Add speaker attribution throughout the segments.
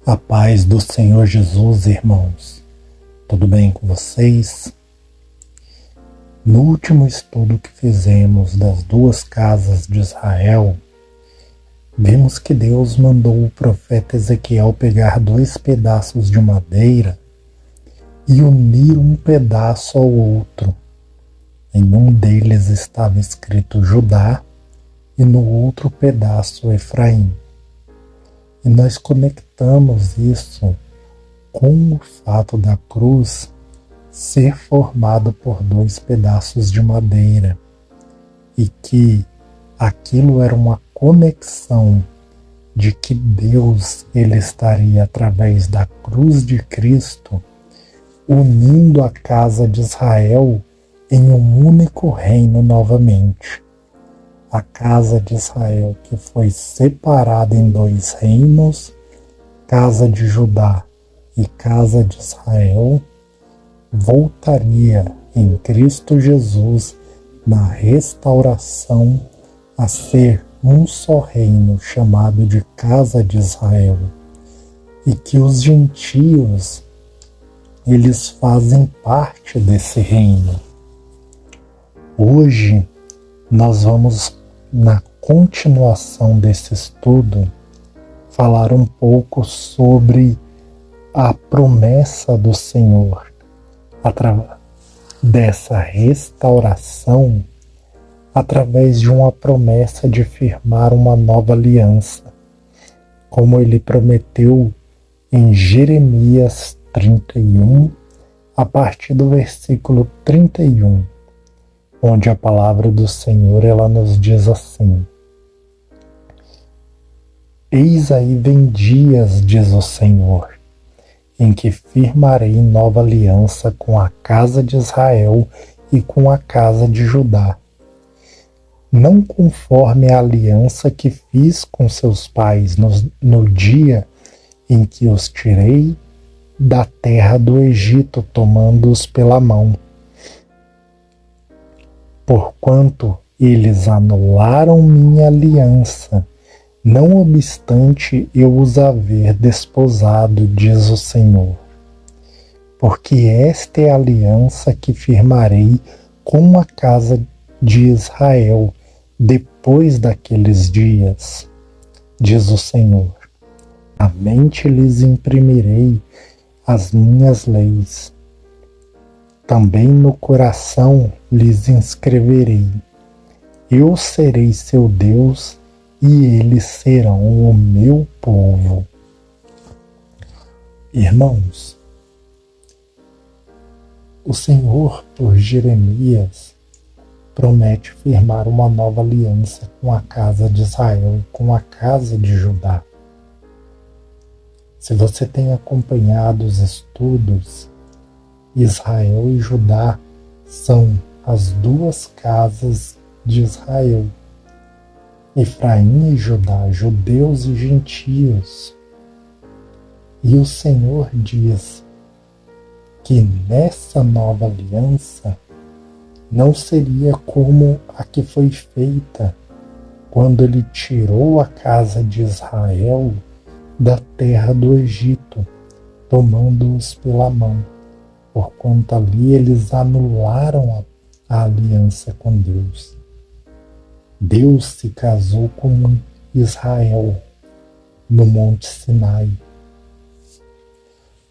Speaker 1: A paz do Senhor Jesus, irmãos. Tudo bem com vocês? No último estudo que fizemos das duas casas de Israel, vimos que Deus mandou o profeta Ezequiel pegar 2 pedaços de madeira e unir um pedaço ao outro. Em um deles estava escrito Judá e no outro pedaço Efraim. E nós conectamos isso com o fato da cruz ser formado por 2 pedaços de madeira e que aquilo era uma conexão de que Deus ele estaria através da cruz de Cristo unindo a casa de Israel em um único reino novamente. A casa de Israel que foi separada em 2 reinos, casa de Judá e casa de Israel, voltaria em Cristo Jesus na restauração a ser um só reino chamado de casa de Israel, e que os gentios eles fazem parte desse reino. Hoje nós vamos, na continuação desse estudo, falar um pouco sobre a promessa do Senhor através dessa restauração, através de uma promessa de firmar uma nova aliança, como ele prometeu em Jeremias 31, a partir do versículo 31, onde a palavra do Senhor ela nos diz assim: Eis aí vem dias, diz o Senhor, em que firmarei nova aliança com a casa de Israel e com a casa de Judá, não conforme a aliança que fiz com seus pais no dia em que os tirei da terra do Egito, tomando-os pela mão. Porquanto eles anularam minha aliança, não obstante eu os haver desposado, diz o Senhor. Porque esta é a aliança que firmarei com a casa de Israel depois daqueles dias, diz o Senhor. Na mente lhes imprimirei as minhas leis, também no coração lhes inscreverei. Eu serei seu Deus e eles serão o meu povo. Irmãos, o Senhor, por Jeremias, promete firmar uma nova aliança com a casa de Israel e com a casa de Judá. Se você tem acompanhado os estudos, Israel e Judá são as 2 casas de Israel. Efraim e Judá, judeus e gentios. E o Senhor diz que nessa nova aliança não seria como a que foi feita quando ele tirou a casa de Israel da terra do Egito, tomando-os pela mão, porquanto ali eles anularam a aliança com Deus. Deus se casou com Israel no Monte Sinai.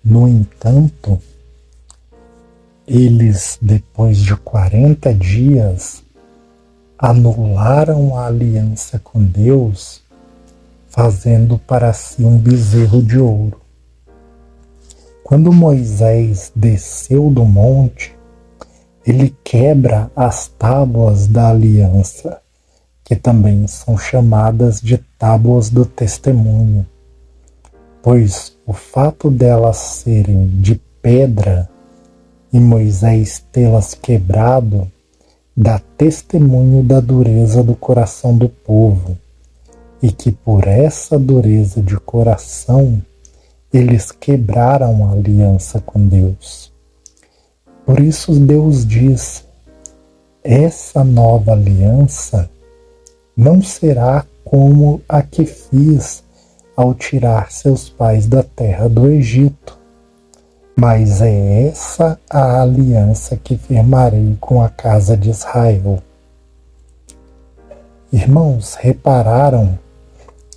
Speaker 1: No entanto, eles, depois de 40 dias, anularam a aliança com Deus, fazendo para si um bezerro de ouro. Quando Moisés desceu do monte, ele quebra as tábuas da aliança, que também são chamadas de tábuas do testemunho, pois o fato delas serem de pedra e Moisés tê-las quebrado dá testemunho da dureza do coração do povo, e que por essa dureza de coração eles quebraram a aliança com Deus. Por isso Deus diz: essa nova aliança não será como a que fiz ao tirar seus pais da terra do Egito. Mas é essa a aliança que firmarei com a casa de Israel. Irmãos, repararam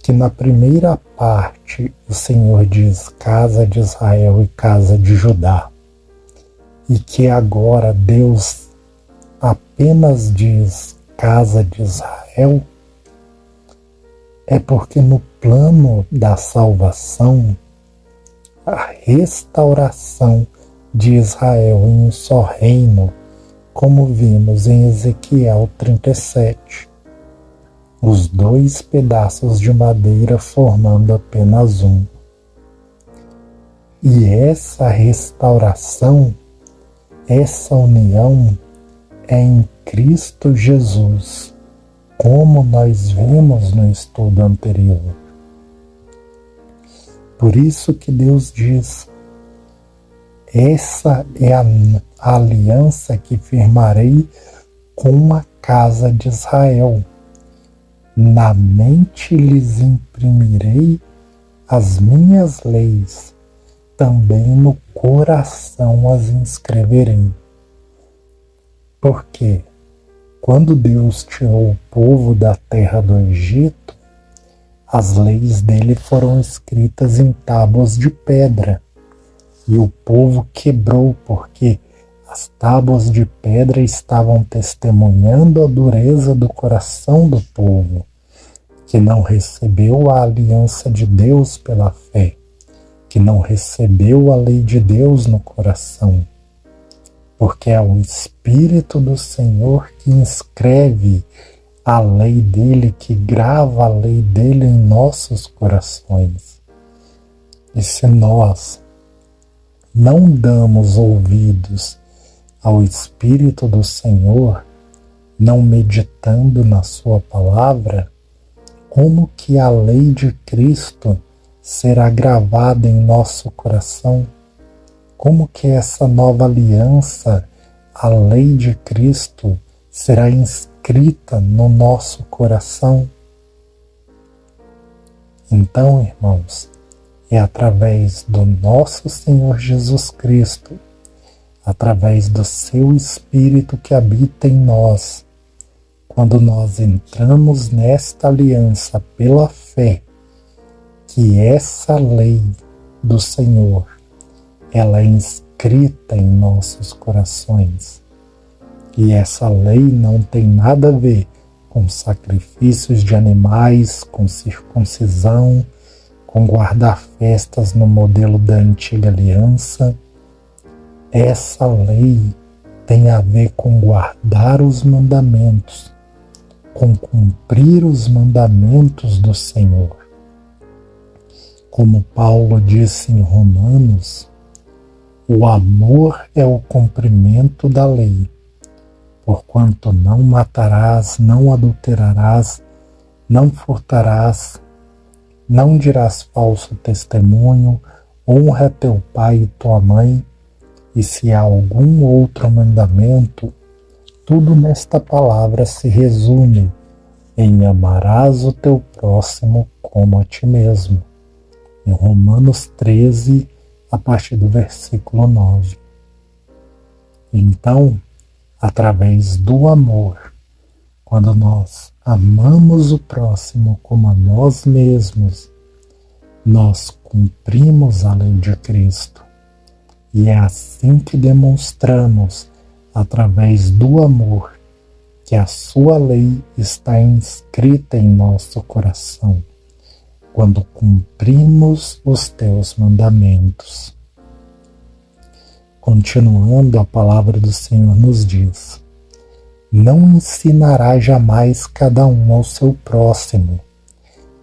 Speaker 1: que na primeira parte o Senhor diz casa de Israel e casa de Judá, e que agora Deus apenas diz casa de Israel? É porque no plano da salvação, a restauração de Israel em um só reino, como vimos em Ezequiel 37, os dois pedaços de madeira formando apenas um. E essa restauração, essa união é em Cristo Jesus, como nós vimos no estudo anterior. Por isso que Deus diz: essa é a aliança que firmarei com a casa de Israel. Na mente lhes imprimirei as minhas leis, também no coração as inscreverei. Porque quando Deus tirou o povo da terra do Egito, as leis dele foram escritas em tábuas de pedra, e o povo quebrou, porque as tábuas de pedra estavam testemunhando a dureza do coração do povo, que não recebeu a aliança de Deus pela fé, que não recebeu a lei de Deus no coração, porque é o Espírito do Senhor que inscreve a lei dele, que grava a lei dele em nossos corações. E se nós não damos ouvidos ao Espírito do Senhor, não meditando na sua palavra, como que a lei de Cristo será gravada em nosso coração? Como que essa nova aliança, a lei de Cristo, será inscrita no nosso coração? Então, irmãos, é através do nosso Senhor Jesus Cristo, através do seu Espírito que habita em nós, quando nós entramos nesta aliança pela fé, que essa lei do Senhor, ela é inscrita em nossos corações. E essa lei não tem nada a ver com sacrifícios de animais, com circuncisão, com guardar festas no modelo da antiga aliança. Essa lei tem a ver com guardar os mandamentos, com cumprir os mandamentos do Senhor. Como Paulo disse em Romanos, o amor é o cumprimento da lei, porquanto não matarás, não adulterarás, não furtarás, não dirás falso testemunho, honra teu pai e tua mãe, e se há algum outro mandamento, tudo nesta palavra se resume em amarás o teu próximo como a ti mesmo. Em Romanos 13, a partir do versículo 9. Então, através do amor, quando nós amamos o próximo como a nós mesmos, nós cumprimos a lei de Cristo. E é assim que demonstramos, através do amor, que a sua lei está inscrita em nosso coração, quando cumprimos os teus mandamentos. Continuando, a palavra do Senhor nos diz: não ensinará jamais cada um ao seu próximo,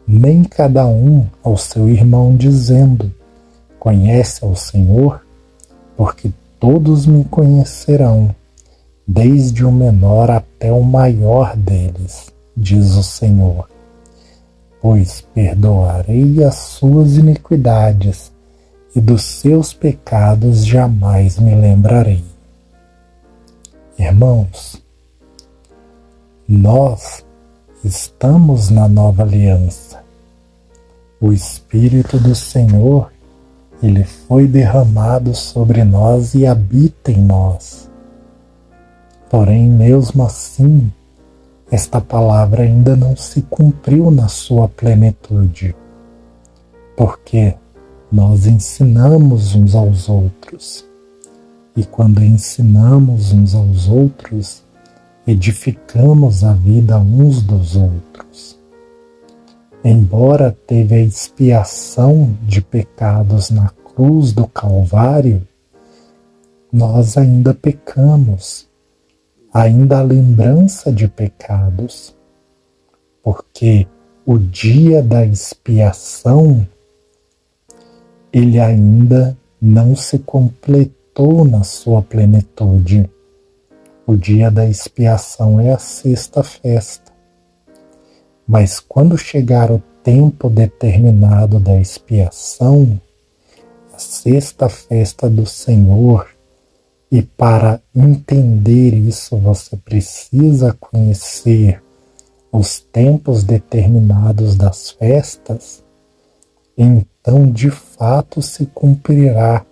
Speaker 1: nem cada um ao seu irmão, dizendo: conhece ao Senhor, porque todos me conhecerão, desde o menor até o maior deles, diz o Senhor. Pois perdoarei as suas iniquidades, e dos seus pecados jamais me lembrarei. Irmãos, nós estamos na nova aliança. O Espírito do Senhor, ele foi derramado sobre nós e habita em nós. Porém, mesmo assim, esta palavra ainda não se cumpriu na sua plenitude, porque nós ensinamos uns aos outros, e quando ensinamos uns aos outros, edificamos a vida uns dos outros. Embora teve a expiação de pecados na cruz do Calvário, nós ainda pecamos, ainda há lembrança de pecados, porque o dia da expiação, ele ainda não se completou na sua plenitude. O dia da expiação é a sexta festa. Mas quando chegar o tempo determinado da expiação, a sexta festa do Senhor, e para entender isso você precisa conhecer os tempos determinados das festas, então de fato se cumprirá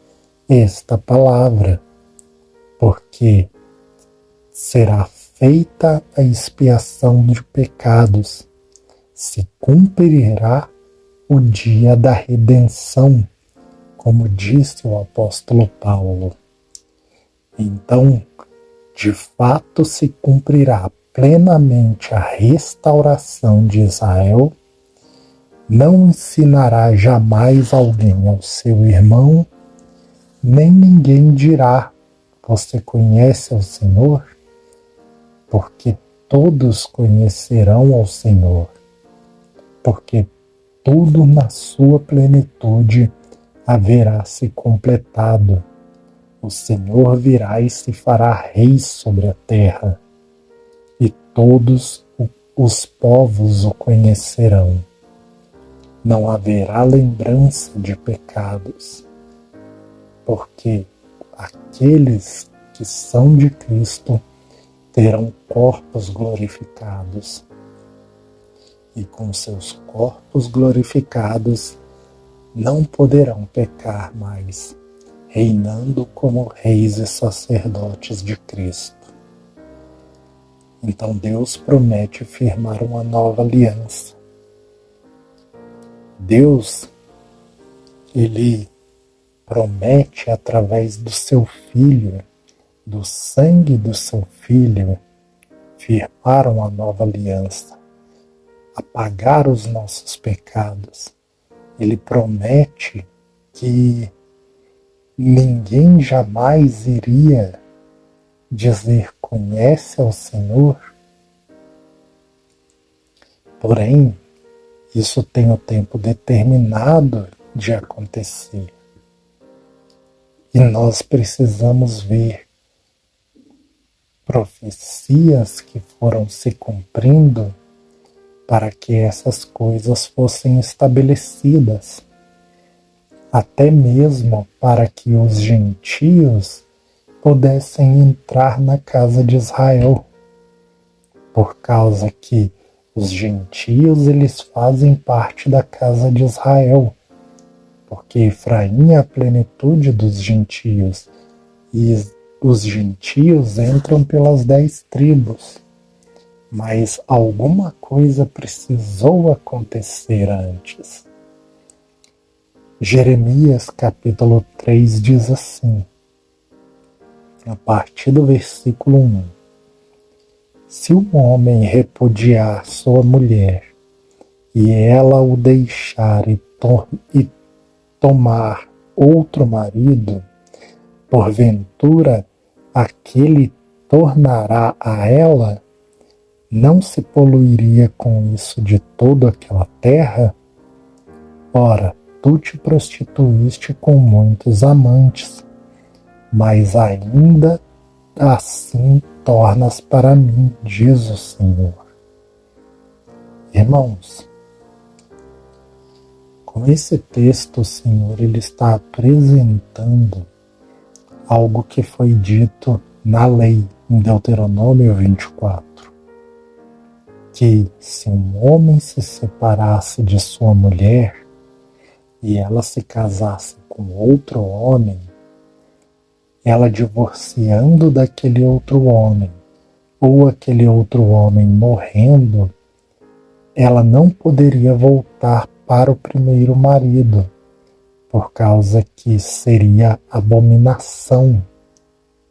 Speaker 1: esta palavra, porque será feita a expiação de pecados, se cumprirá o dia da redenção, como disse o apóstolo Paulo. Então, de fato se cumprirá plenamente a restauração de Israel. Não ensinará jamais alguém ao seu irmão, nem ninguém dirá: você conhece ao Senhor? Porque todos conhecerão ao Senhor, porque tudo na sua plenitude haverá se completado. O Senhor virá e se fará rei sobre a terra, e todos os povos o conhecerão. Não haverá lembrança de pecados, porque aqueles que são de Cristo terão corpos glorificados, e com seus corpos glorificados não poderão pecar mais, reinando como reis e sacerdotes de Cristo. Então Deus promete firmar uma nova aliança. Deus, ele promete através do seu Filho, do sangue do seu Filho, firmar uma nova aliança, apagar os nossos pecados. Ele promete que ninguém jamais iria dizer conhece ao Senhor. Porém, isso tem o tempo determinado de acontecer. E nós precisamos ver profecias que foram se cumprindo para que essas coisas fossem estabelecidas, até mesmo para que os gentios pudessem entrar na casa de Israel, por causa que os gentios eles fazem parte da casa de Israel, porque Efraim é a plenitude dos gentios, e os gentios entram pelas 10 tribos. Mas alguma coisa precisou acontecer antes. Jeremias capítulo 3 diz assim, a partir do versículo 1: se um homem repudiar sua mulher, e ela o deixar e tomar outro marido, porventura aquele tornará a ela? Não se poluiria com isso de toda aquela terra? Ora, tu te prostituíste com muitos amantes, mas ainda assim tornas para mim, diz o Senhor. Irmãos, com esse texto o Senhor ele está apresentando algo que foi dito na lei, em Deuteronômio 24. Que se um homem se separasse de sua mulher, e ela se casasse com outro homem, ela divorciando daquele outro homem, ou aquele outro homem morrendo, ela não poderia voltar para o primeiro marido, por causa que seria abominação.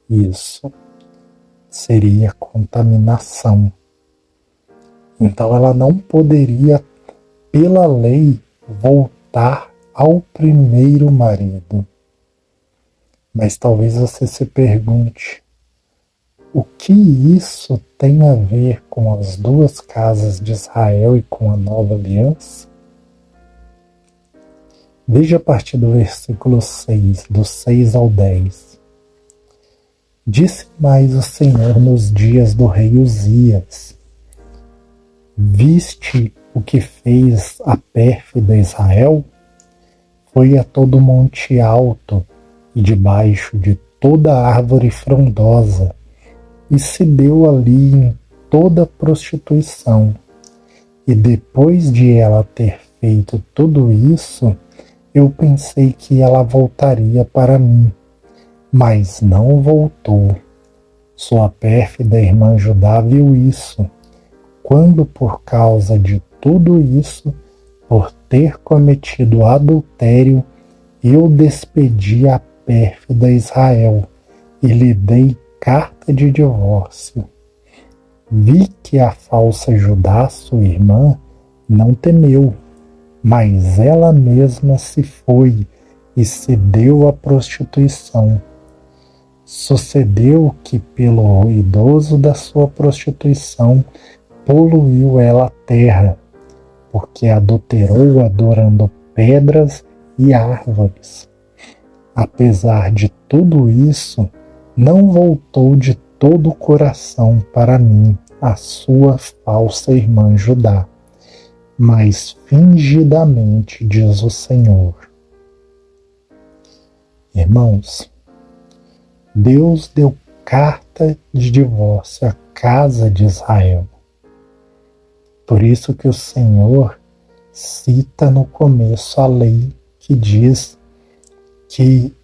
Speaker 1: Isso seria contaminação. Então ela não poderia, pela lei, voltar ao primeiro marido. Mas talvez você se pergunte, o que isso tem a ver com as duas casas de Israel e com a nova aliança? Veja a partir do versículo 6, do 6 ao 10. Disse mais o Senhor nos dias do rei Uzias: viste o que fez a pérfida Israel? Foi a todo monte alto e debaixo de toda árvore frondosa, e se deu ali em toda prostituição. E depois de ela ter feito tudo isso, eu pensei que ela voltaria para mim, mas não voltou. Sua pérfida irmã Judá viu isso, quando por causa de tudo isso, por ter cometido adultério, eu despedi a pérfida Israel e lhe dei carta de divórcio. Vi que a falsa Judá, sua irmã, não temeu, mas ela mesma se foi e se deu à prostituição. Sucedeu que, pelo ruidoso da sua prostituição, poluiu ela a terra, porque adulterou adorando pedras e árvores. Apesar de tudo isso, não voltou de todo o coração para mim, a sua falsa irmã Judá, mas fingidamente, diz o Senhor. Irmãos, Deus deu carta de divórcio à casa de Israel. Por isso que o Senhor cita no começo a lei que diz que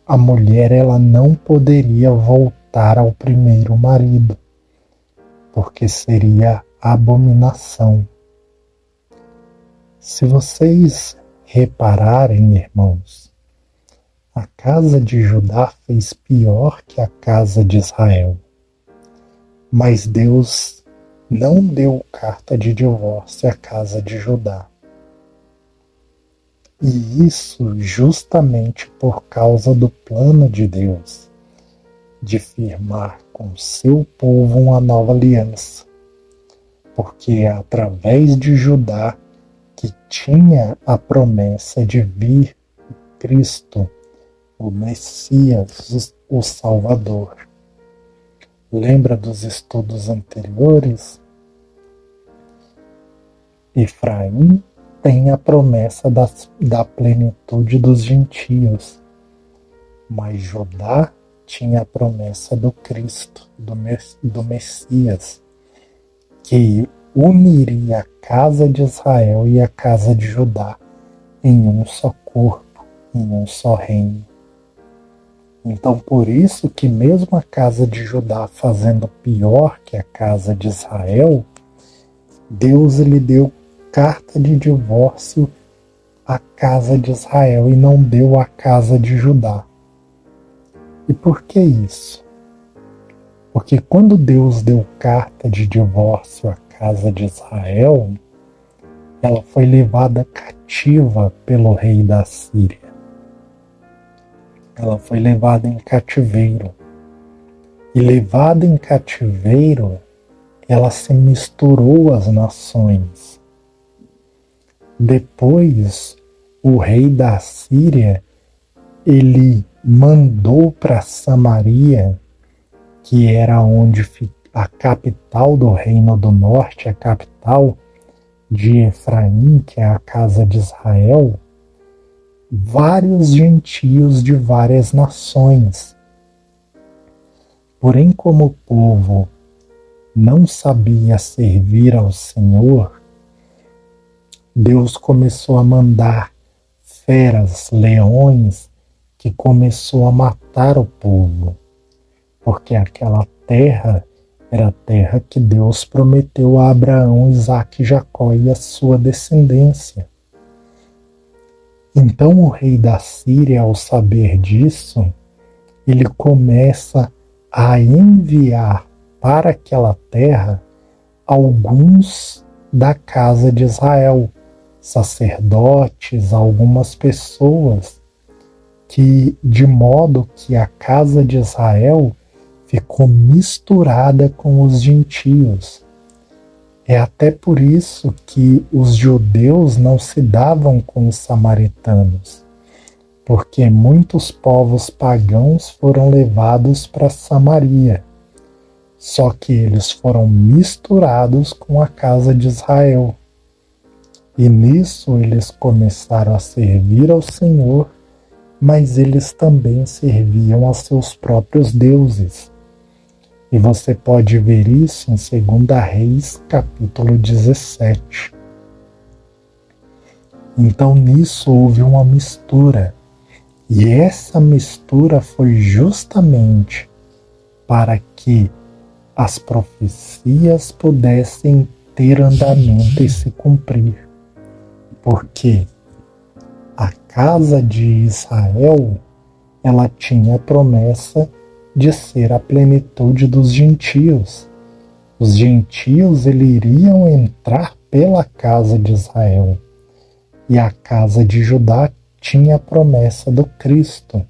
Speaker 1: a mulher ela não poderia voltar ao primeiro marido, porque seria abominação. Se vocês repararem, irmãos, a casa de Judá fez pior que a casa de Israel. Mas Deus não deu carta de divórcio à casa de Judá. E isso justamente por causa do plano de Deus, de firmar com seu povo uma nova aliança. Porque é através de Judá que tinha a promessa de vir Cristo, o Messias, o Salvador. Lembra dos estudos anteriores? Efraim tem a promessa da plenitude dos gentios, mas Judá tinha a promessa do Cristo, do Messias, que uniria a casa de Israel e a casa de Judá em um só corpo, em um só reino. Então, por isso que mesmo a casa de Judá fazendo pior que a casa de Israel, Deus lhe deu carta de divórcio à casa de Israel e não deu à casa de Judá. E por que isso? Porque quando Deus deu carta de divórcio à casa de Israel, ela foi levada cativa pelo rei da Síria. Ela foi levada em cativeiro. E levada em cativeiro, ela se misturou às nações. Depois, o rei da Síria, ele mandou para Samaria, que era onde a capital do reino do norte, a capital de Efraim, que é a casa de Israel, vários gentios de várias nações. Porém, como o povo não sabia servir ao Senhor, Deus começou a mandar feras, leões, que começou a matar o povo, porque aquela terra era a terra que Deus prometeu a Abraão, Isaque, Jacó e a sua descendência. Então o rei da Síria, ao saber disso, ele começa a enviar para aquela terra alguns da casa de Israel, sacerdotes, algumas pessoas, que de modo que a casa de Israel ficou misturada com os gentios. É até por isso que os judeus não se davam com os samaritanos, porque muitos povos pagãos foram levados para Samaria, só que eles foram misturados com a casa de Israel. E nisso eles começaram a servir ao Senhor, mas eles também serviam a seus próprios deuses. E você pode ver isso em 2 Reis, capítulo 17. Então nisso houve uma mistura. E essa mistura foi justamente para que as profecias pudessem ter andamento e se cumprir. Porque a casa de Israel, ela tinha a promessa de ser a plenitude dos gentios. Os gentios eles iriam entrar pela casa de Israel. E a casa de Judá tinha a promessa do Cristo,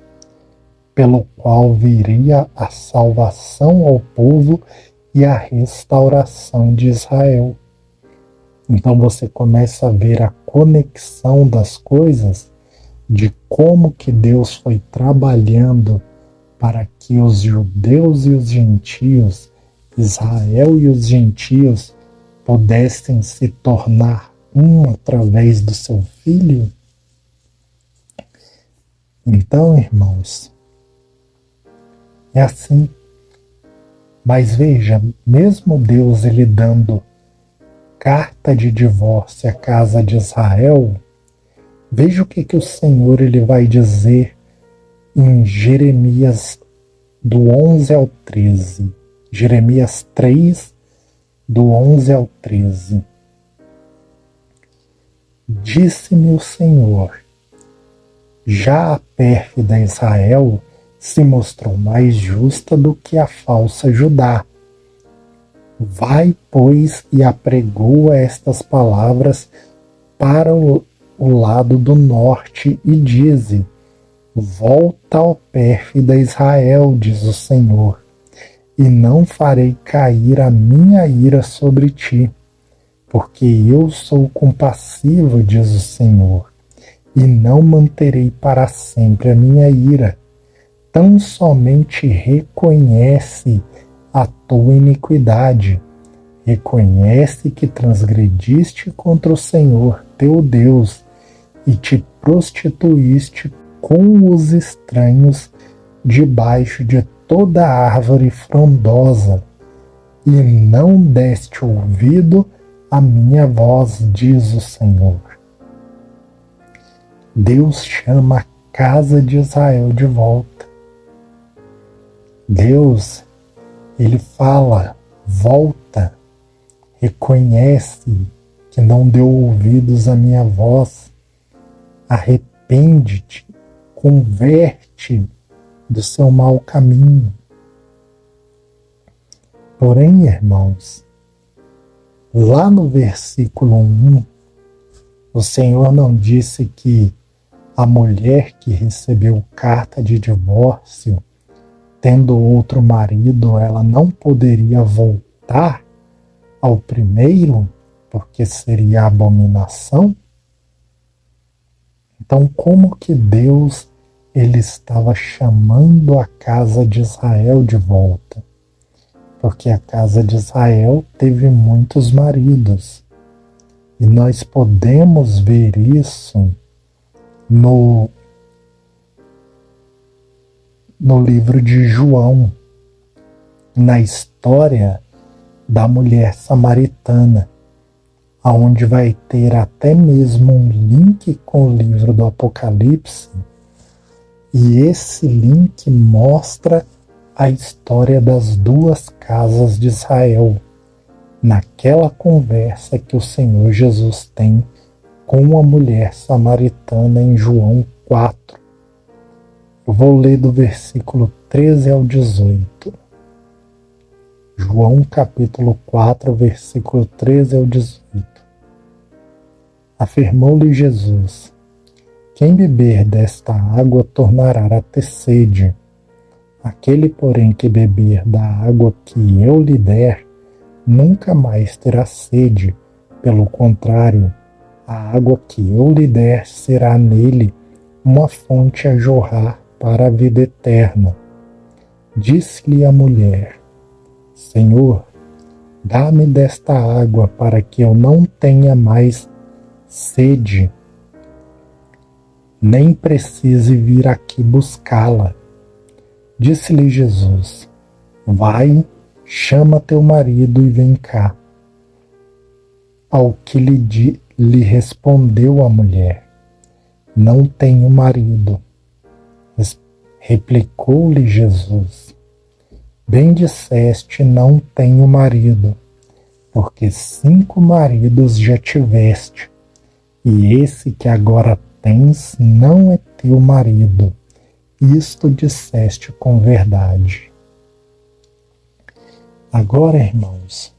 Speaker 1: pelo qual viria a salvação ao povo e a restauração de Israel. Então você começa a ver a conexão das coisas, de como que Deus foi trabalhando para que os judeus e os gentios, Israel e os gentios, pudessem se tornar um através do seu Filho. Então, irmãos, é assim. Mas veja, mesmo Deus ele dando carta de divórcio à casa de Israel, veja o que o Senhor ele vai dizer em Jeremias do 11 ao 13. Jeremias 3, do 11 ao 13. Disse-me o Senhor: já a pérfida Israel se mostrou mais justa do que a falsa Judá. Vai, pois, e apregoa estas palavras para o lado do norte e dize: volta, ó pérfida Israel, diz o Senhor, e não farei cair a minha ira sobre ti, porque eu sou compassivo, diz o Senhor, e não manterei para sempre a minha ira. Tão somente reconhece a tua iniquidade, reconhece que transgrediste contra o Senhor teu Deus e te prostituíste com os estranhos debaixo de toda árvore frondosa, e não deste ouvido à minha voz, diz o Senhor. Deus chama a casa de Israel de volta. Deus, ele fala: volta, reconhece que não deu ouvidos à minha voz, arrepende-te, converte do seu mau caminho. Porém, irmãos, lá no versículo 1, o Senhor não disse que a mulher que recebeu carta de divórcio, tendo outro marido, ela não poderia voltar ao primeiro, porque seria abominação? Então, como que Deus ele estava chamando a casa de Israel de volta? Porque a casa de Israel teve muitos maridos. E nós podemos ver isso no livro de João, na história da mulher samaritana, onde vai ter até mesmo um link com o livro do Apocalipse, e esse link mostra a história das duas casas de Israel, naquela conversa que o Senhor Jesus tem com a mulher samaritana em João 4. Eu vou ler do versículo 13 ao 18. João capítulo 4, versículo 13 ao 18. Afirmou-lhe Jesus: quem beber desta água tornará a ter sede. Aquele, porém, que beber da água que eu lhe der, nunca mais terá sede. Pelo contrário, a água que eu lhe der será nele uma fonte a jorrar para a vida eterna. Disse-lhe a mulher: Senhor, dá-me desta água para que eu não tenha mais sede, nem precise vir aqui buscá-la. Disse-lhe Jesus: vai, chama teu marido e vem cá. Ao que lhe respondeu a mulher: não tenho marido. Replicou-lhe Jesus: bem disseste, não tenho marido, porque 5 maridos já tiveste, e esse que agora tens não é teu marido. Isto disseste com verdade. Agora, irmãos,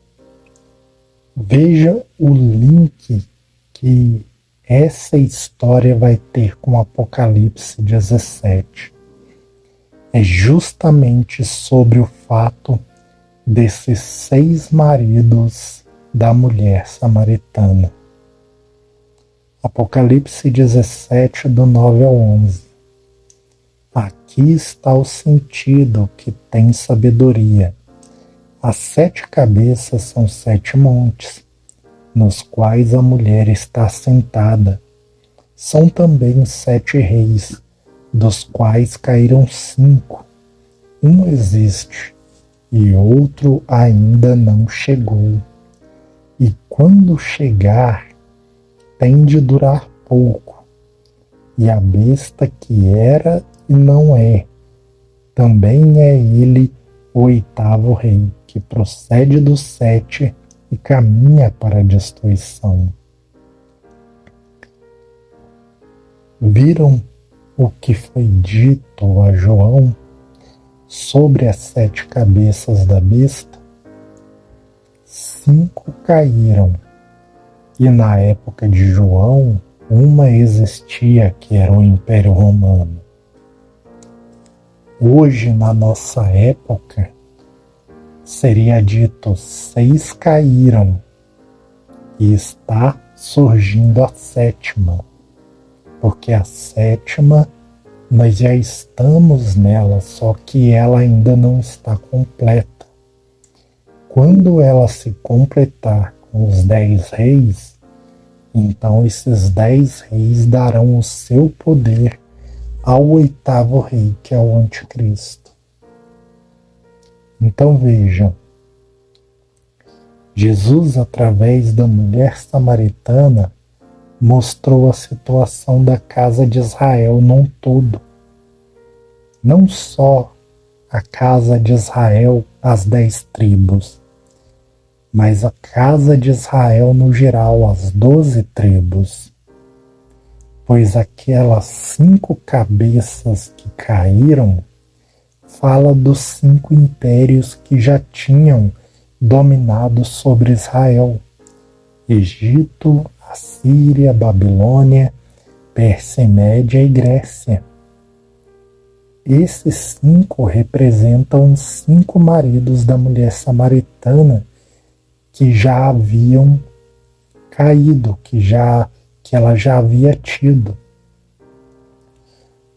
Speaker 1: veja o link que essa história vai ter com Apocalipse 17. É justamente sobre o fato desses 6 maridos da mulher samaritana. Apocalipse 17, do 9 ao 11. Aqui está o sentido que tem sabedoria. As 7 cabeças são 7 montes, nos quais a mulher está sentada. São também 7 reis, dos quais caíram 5. Um existe, e outro ainda não chegou. E quando chegar, tem de durar pouco. E a besta que era e não é, também é ele o 8º rei, que procede dos 7 e caminha para a destruição. Viram o que foi dito a João sobre as 7 cabeças da besta? 5 caíram, e na época de João, uma existia, que era o Império Romano. Hoje, na nossa época, seria dito 6 caíram, e está surgindo a 7ª, porque a 7ª nós já estamos nela, só que ela ainda não está completa. Quando ela se completar com os 10 reis, então esses 10 reis darão o seu poder ao 8º rei, que é o Anticristo. Então vejam, Jesus, através da mulher samaritana, mostrou a situação da casa de Israel num todo. Não só a casa de Israel, as 10 tribos, mas a casa de Israel no geral, as 12 tribos. Pois aquelas 5 cabeças que caíram fala dos 5 impérios que já tinham dominado sobre Israel: Egito, Assíria, Babilônia, Pérsia Média e Grécia. Esses 5 representam os 5 maridos da mulher samaritana que já haviam caído, que ela já havia tido.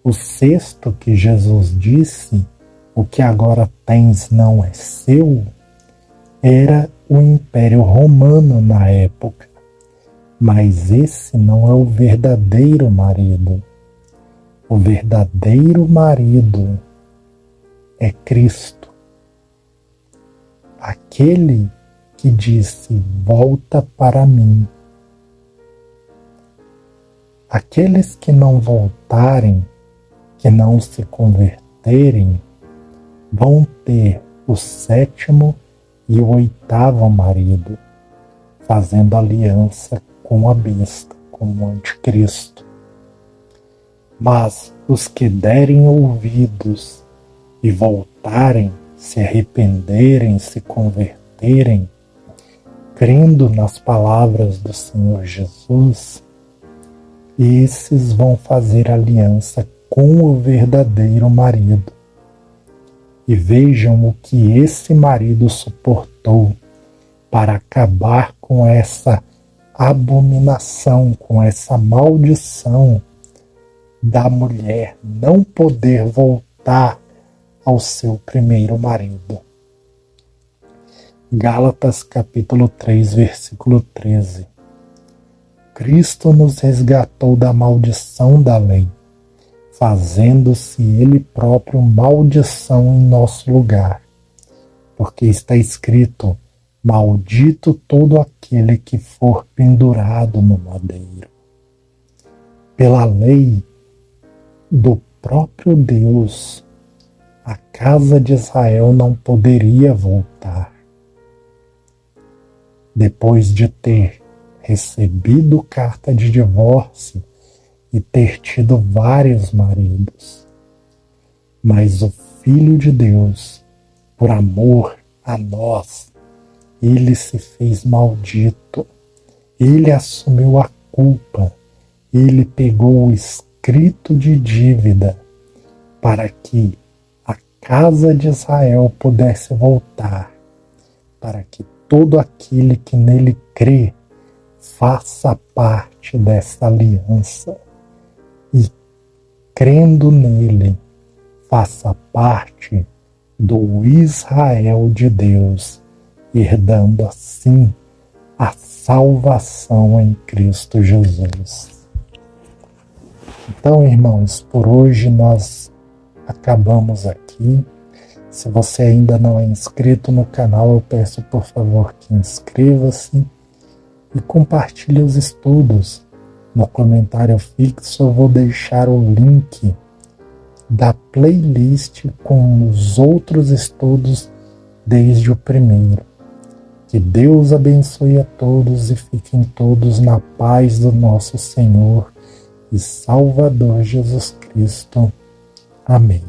Speaker 1: O 6º que Jesus disse, o que agora tens não é seu, era o Império Romano na época. Mas esse não é o verdadeiro marido. O verdadeiro marido é Cristo. Aquele que disse: volta para mim, Aqueles que não voltarem, que não se converterem, vão ter o 7º e o 8º marido, fazendo aliança com a besta, com o anticristo. Mas os que derem ouvidos e voltarem, se arrependerem, se converterem, crendo nas palavras do Senhor Jesus, esses vão fazer aliança com o verdadeiro marido. E vejam o que esse marido suportou para acabar com essa abominação, com essa maldição da mulher não poder voltar ao seu primeiro marido. Gálatas capítulo 3, versículo 13. Cristo nos resgatou da maldição da lei, fazendo-se Ele próprio maldição em nosso lugar. Porque está escrito: maldito todo aquele que for pendurado no madeiro. Pela lei do próprio Deus, a casa de Israel não poderia voltar. Depois de ter recebido carta de divórcio e ter tido vários maridos. Mas o Filho de Deus, por amor a nós, ele se fez maldito. Ele assumiu a culpa. Ele pegou o escrito de dívida para que a casa de Israel pudesse voltar, para que todo aquele que nele crê faça parte dessa aliança e, crendo nele, faça parte do Israel de Deus, herdando assim a salvação em Cristo Jesus. Então, irmãos, por hoje nós acabamos aqui. Se você ainda não é inscrito no canal, eu peço por favor que inscreva-se e compartilhe os estudos. No comentário fixo eu vou deixar o link da playlist com os outros estudos desde o primeiro. Que Deus abençoe a todos e fiquem todos na paz do nosso Senhor e Salvador Jesus Cristo. Amém.